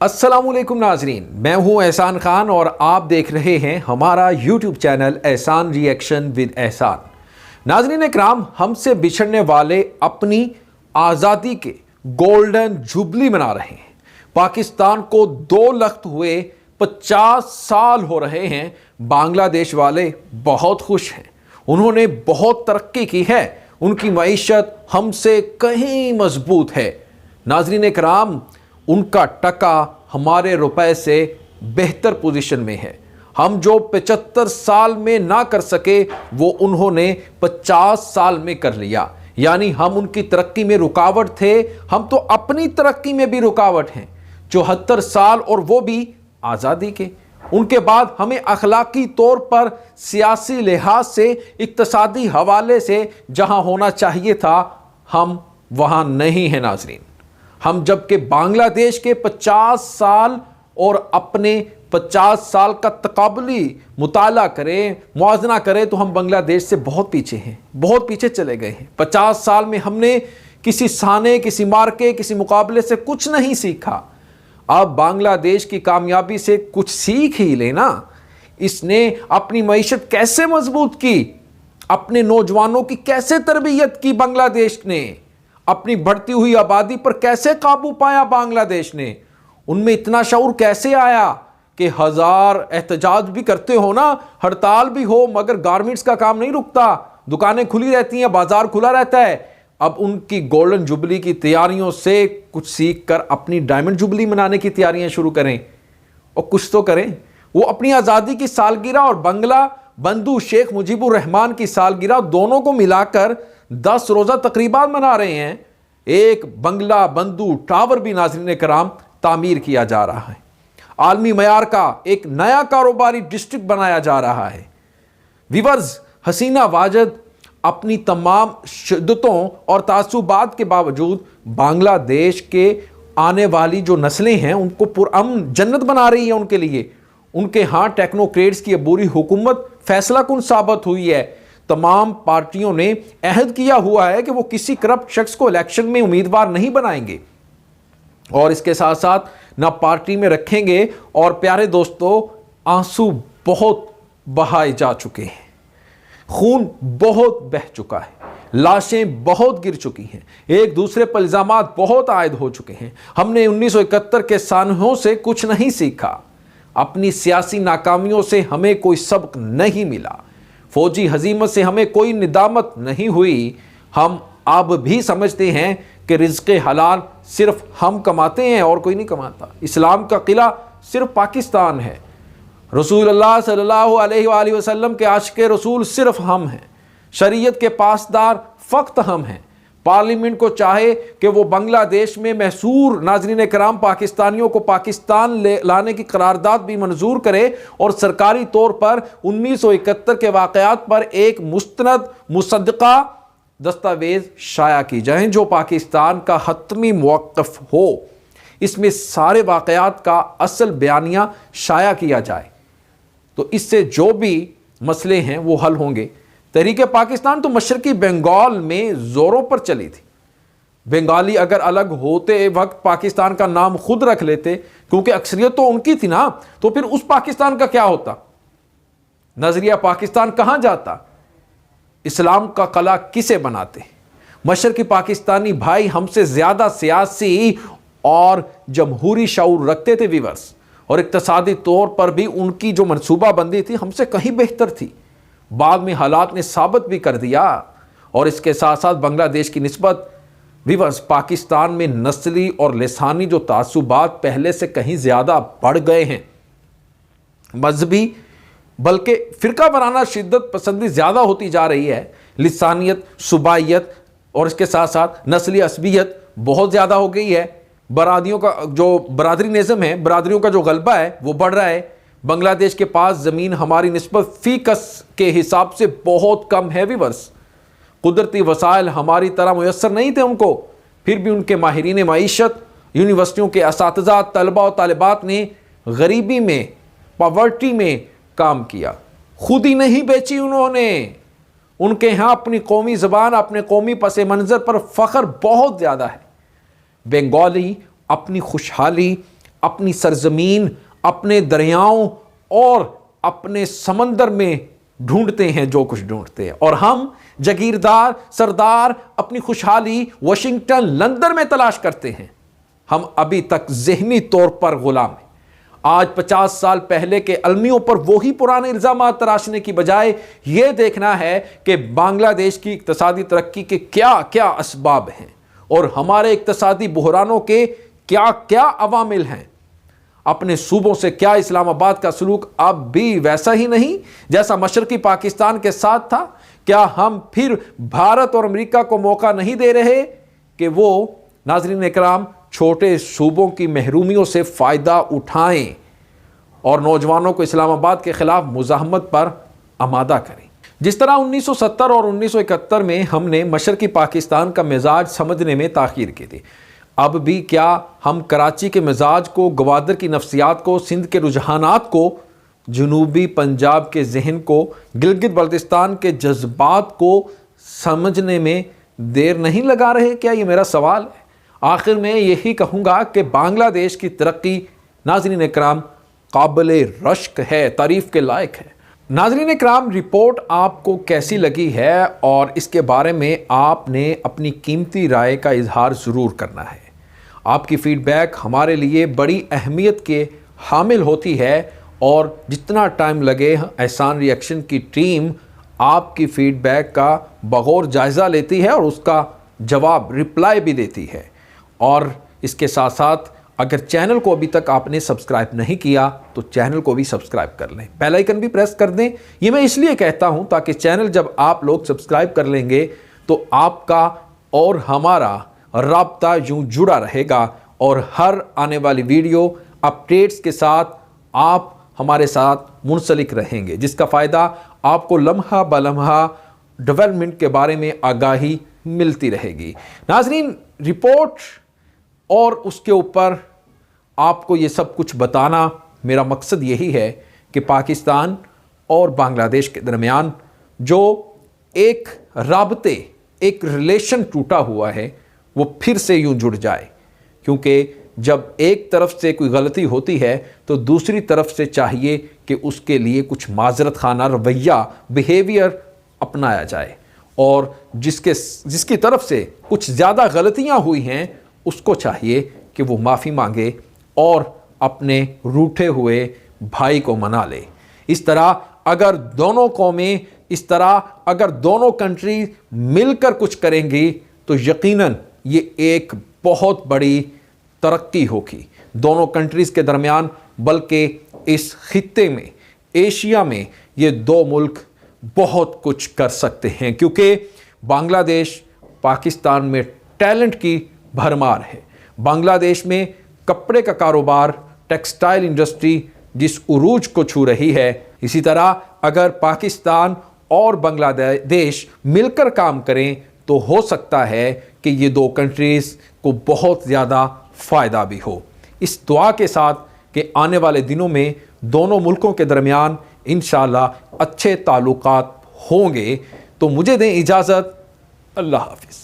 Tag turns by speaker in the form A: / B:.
A: السلام علیکم ناظرین، میں ہوں احسان خان اور آپ دیکھ رہے ہیں ہمارا YouTube channel Ehsan reaction with Ehsan. ناظرین اکرام، ہم سے بچھڑنے والے اپنی آزادی کے گولڈن جوبلی منا رہے ہیں۔ پاکستان کو 2 لخت ہوئے 50 سال ہو رہے ہیں۔ بنگلہ دیش والے بہت خوش ہیں، انہوں نے بہت ترقی کی ہے، ان کی معیشت ہم سے کہیں مضبوط ہے۔ ناظرین اکرام، ان کا ٹکا ہمارے روپے سے بہتر پوزیشن میں ہے۔ ہم جو 75 سال میں نہ کر سکے وہ انہوں نے 50 سال میں کر لیا، یعنی ہم ان کی ترقی میں رکاوٹ تھے، ہم تو اپنی ترقی میں بھی رکاوٹ ہیں۔ 74 سال اور وہ بھی آزادی کے۔ ان کے بعد ہمیں اخلاقی طور پر، سیاسی لحاظ سے، اقتصادی حوالے سے جہاں ہونا چاہیے تھا ہم وہاں نہیں ہیں ناظرین۔ ہم جبکہ بنگلہ دیش کے 50 سال اور اپنے 50 سال کا تقابلی مطالعہ کریں، موازنہ کریں تو ہم بنگلہ دیش سے بہت پیچھے ہیں، بہت پیچھے چلے گئے ہیں۔ 50 سال میں ہم نے کسی سانے، کسی مارکے، کسی مقابلے سے کچھ نہیں سیکھا۔ اب بنگلہ دیش کی کامیابی سے کچھ سیکھ ہی لینا۔ اس نے اپنی معیشت کیسے مضبوط کی، اپنے نوجوانوں کی کیسے تربیت کی بنگلہ دیش نے، اپنی بڑھتی ہوئی آبادی پر کیسے قابو پایا بنگلہ دیش نے، ان میں اتنا شعور کیسے آیا کہ 1000 احتجاج بھی کرتے ہو نا، ہڑتال بھی ہو، مگر گارمنٹس کا کام نہیں رکتا، دکانیں کھلی رہتی ہیں، بازار کھلا رہتا ہے۔ اب ان کی گولڈن جوبلی کی تیاریوں سے کچھ سیکھ کر اپنی ڈائمنڈ جوبلی منانے کی تیاریاں شروع کریں اور کچھ تو کریں۔ وہ اپنی آزادی کی سالگرہ اور بنگلہ بندو شیخ مجیب الرحمان کی سالگرہ دونوں کو ملا کر 10 روزہ تقریبات منا رہے ہیں۔ ایک بنگلہ بندو ٹاور بھی ناظرین کرام تعمیر کیا جا رہا ہے۔ عالمی معیار کا ایک نیا کاروباری ڈسٹرکٹ بنایا جا رہا ہے۔ ویورز، حسینہ واجد اپنی تمام شدتوں اور تعصبات کے باوجود بنگلہ دیش کے آنے والی جو نسلیں ہیں ان کو پرامن جنت بنا رہی ہیں۔ ان کے لیے ان کے ہاں ٹیکنوکریٹس کی عبوری حکومت فیصلہ کن ثابت ہوئی ہے۔ تمام پارٹیوں نے عہد کیا ہوا ہے کہ وہ کسی کرپٹ شخص کو الیکشن میں امیدوار نہیں بنائیں گے، اور اس کے ساتھ ساتھ نہ پارٹی میں رکھیں گے۔ اور پیارے دوستو، آنسو بہت بہائے جا چکے ہیں، خون بہت بہہ چکا ہے، لاشیں بہت گر چکی ہیں، ایک دوسرے پر الزامات بہت عائد ہو چکے ہیں۔ ہم نے 1971 کے سانحوں سے کچھ نہیں سیکھا، اپنی سیاسی ناکامیوں سے ہمیں کوئی سبق نہیں ملا، فوجی ہزیمت سے ہمیں کوئی ندامت نہیں ہوئی۔ ہم اب بھی سمجھتے ہیں کہ رزق حلال صرف ہم کماتے ہیں اور کوئی نہیں کماتا۔ اسلام کا قلعہ صرف پاکستان ہے، رسول اللہ صلی اللہ علیہ وآلہ وسلم کے عاشق رسول صرف ہم ہیں، شریعت کے پاسدار فقط ہم ہیں۔ پارلیمنٹ کو چاہے کہ وہ بنگلہ دیش میں محصور ناظرین کرام پاکستانیوں کو پاکستان لانے کی قرارداد بھی منظور کرے اور سرکاری طور پر 1971 کے واقعات پر ایک مستند مصدقہ دستاویز شائع کی جائیں جو پاکستان کا حتمی موقف ہو۔ اس میں سارے واقعات کا اصل بیانیہ شائع کیا جائے تو اس سے جو بھی مسئلے ہیں وہ حل ہوں گے۔ تحریک پاکستان تو مشرقی بنگال میں زوروں پر چلی تھی۔ بنگالی اگر الگ ہوتے وقت پاکستان کا نام خود رکھ لیتے، کیونکہ اکثریت تو ان کی تھی نا، تو پھر اس پاکستان کا کیا ہوتا؟ نظریہ پاکستان کہاں جاتا؟ اسلام کا قلعہ کسے بناتے؟ مشرقی پاکستانی بھائی ہم سے زیادہ سیاسی اور جمہوری شعور رکھتے تھے ویورز، اور اقتصادی طور پر بھی ان کی جو منصوبہ بندی تھی ہم سے کہیں بہتر تھی۔ بعد میں حالات نے ثابت بھی کر دیا۔ اور اس کے ساتھ ساتھ بنگلہ دیش کی نسبت ویورز پاکستان میں نسلی اور لسانی جو تعصبات پہلے سے کہیں زیادہ بڑھ گئے ہیں، مذہبی بلکہ فرقہ وارانہ شدت پسندی زیادہ ہوتی جا رہی ہے، لسانیت، صوبائیت اور اس کے ساتھ ساتھ نسلی عصبیت بہت زیادہ ہو گئی ہے۔ برادریوں کا جو برادری نظم ہے، برادریوں کا جو غلبہ ہے وہ بڑھ رہا ہے۔ بنگلہ دیش کے پاس زمین ہماری نسبت فی کس کے حساب سے بہت کم ہے ویورز۔ قدرتی وسائل ہماری طرح میسر نہیں تھے ان کو، پھر بھی ان کے ماہرین معیشت، یونیورسٹیوں کے اساتذہ، طلبہ و طالبات نے غریبی میں، پاورٹی میں کام کیا، خود ہی نہیں بیچی انہوں نے۔ ان کے ہاں اپنی قومی زبان، اپنے قومی پس منظر پر فخر بہت زیادہ ہے۔ بنگالی اپنی خوشحالی، اپنی سرزمین، اپنے دریاؤں اور اپنے سمندر میں ڈھونڈتے ہیں جو کچھ ڈھونڈتے ہیں، اور ہم جاگیردار سردار اپنی خوشحالی واشنگٹن لندن میں تلاش کرتے ہیں۔ ہم ابھی تک ذہنی طور پر غلام ہیں۔ آج 50 سال پہلے کے المیوں پر وہی پرانے الزامات تراشنے کی بجائے یہ دیکھنا ہے کہ بنگلہ دیش کی اقتصادی ترقی کے کیا کیا اسباب ہیں اور ہمارے اقتصادی بحرانوں کے کیا کیا عوامل ہیں۔ اپنے صوبوں سے کیا اسلام آباد کا سلوک اب بھی ویسا ہی نہیں جیسا مشرقی پاکستان کے ساتھ تھا؟ کیا ہم پھر بھارت اور امریکہ کو موقع نہیں دے رہے کہ وہ ناظرین اکرام چھوٹے صوبوں کی محرومیوں سے فائدہ اٹھائیں اور نوجوانوں کو اسلام آباد کے خلاف مزاحمت پر آمادہ کریں؟ جس طرح 1970 اور 1971 میں ہم نے مشرقی پاکستان کا مزاج سمجھنے میں تاخیر کی تھی، اب بھی کیا ہم کراچی کے مزاج کو، گوادر کی نفسیات کو، سندھ کے رجحانات کو، جنوبی پنجاب کے ذہن کو، گلگت بلتستان کے جذبات کو سمجھنے میں دیر نہیں لگا رہے؟ کیا یہ میرا سوال ہے۔ آخر میں یہی کہوں گا کہ بنگلہ دیش کی ترقی ناظرین اکرام قابل رشک ہے، تعریف کے لائق ہے۔ ناظرین اکرام، رپورٹ آپ کو کیسی لگی ہے اور اس کے بارے میں آپ نے اپنی قیمتی رائے کا اظہار ضرور کرنا ہے۔ آپ کی فیڈ بیک ہمارے لیے بڑی اہمیت کے حامل ہوتی ہے، اور جتنا ٹائم لگے احسان ری ایکشن کی ٹیم آپ کی فیڈ بیک کا بغور جائزہ لیتی ہے اور اس کا جواب رپلائی بھی دیتی ہے۔ اور اس کے ساتھ ساتھ اگر چینل کو ابھی تک آپ نے سبسکرائب نہیں کیا تو چینل کو بھی سبسکرائب کر لیں، بیل آئیکن بھی پریس کر دیں۔ یہ میں اس لیے کہتا ہوں تاکہ چینل جب آپ لوگ سبسکرائب کر لیں گے تو آپ کا اور ہمارا رابطہ یوں جڑا رہے گا، اور ہر آنے والی ویڈیو اپڈیٹس کے ساتھ آپ ہمارے ساتھ منسلک رہیں گے، جس کا فائدہ آپ کو لمحہ بلمحہ ڈیولپمنٹ کے بارے میں آگاہی ملتی رہے گی۔ ناظرین، رپورٹ اور اس کے اوپر آپ کو یہ سب کچھ بتانا میرا مقصد یہی ہے کہ پاکستان اور بنگلہ دیش کے درمیان جو ایک رابطے، ایک ریلیشن ٹوٹا ہوا ہے، وہ پھر سے یوں جڑ جائے، کیونکہ جب ایک طرف سے کوئی غلطی ہوتی ہے تو دوسری طرف سے چاہیے کہ اس کے لیے کچھ معذرت خانہ رویہ، بیہیویئر اپنایا جائے، اور جس کی طرف سے کچھ زیادہ غلطیاں ہوئی ہیں اس کو چاہیے کہ وہ معافی مانگے اور اپنے روٹھے ہوئے بھائی کو منا لے۔ اس طرح اگر دونوں قومیں، اس طرح اگر دونوں کنٹری مل کر کچھ کریں گی تو یقیناً یہ ایک بہت بڑی ترقی ہوگی دونوں کنٹریز کے درمیان، بلکہ اس خطے میں، ایشیا میں یہ دو ملک بہت کچھ کر سکتے ہیں، کیونکہ بنگلہ دیش پاکستان میں ٹیلنٹ کی بھرمار ہے۔ بنگلہ دیش میں کپڑے کا کاروبار، ٹیکسٹائل انڈسٹری جس عروج کو چھو رہی ہے، اسی طرح اگر پاکستان اور بنگلہ دیش مل کر کام کریں تو ہو سکتا ہے کہ یہ دو کنٹریز کو بہت زیادہ فائدہ بھی ہو۔ اس دعا کے ساتھ کہ آنے والے دنوں میں دونوں ملکوں کے درمیان انشاءاللہ اچھے تعلقات ہوں گے، تو مجھے دیں اجازت۔ اللہ حافظ۔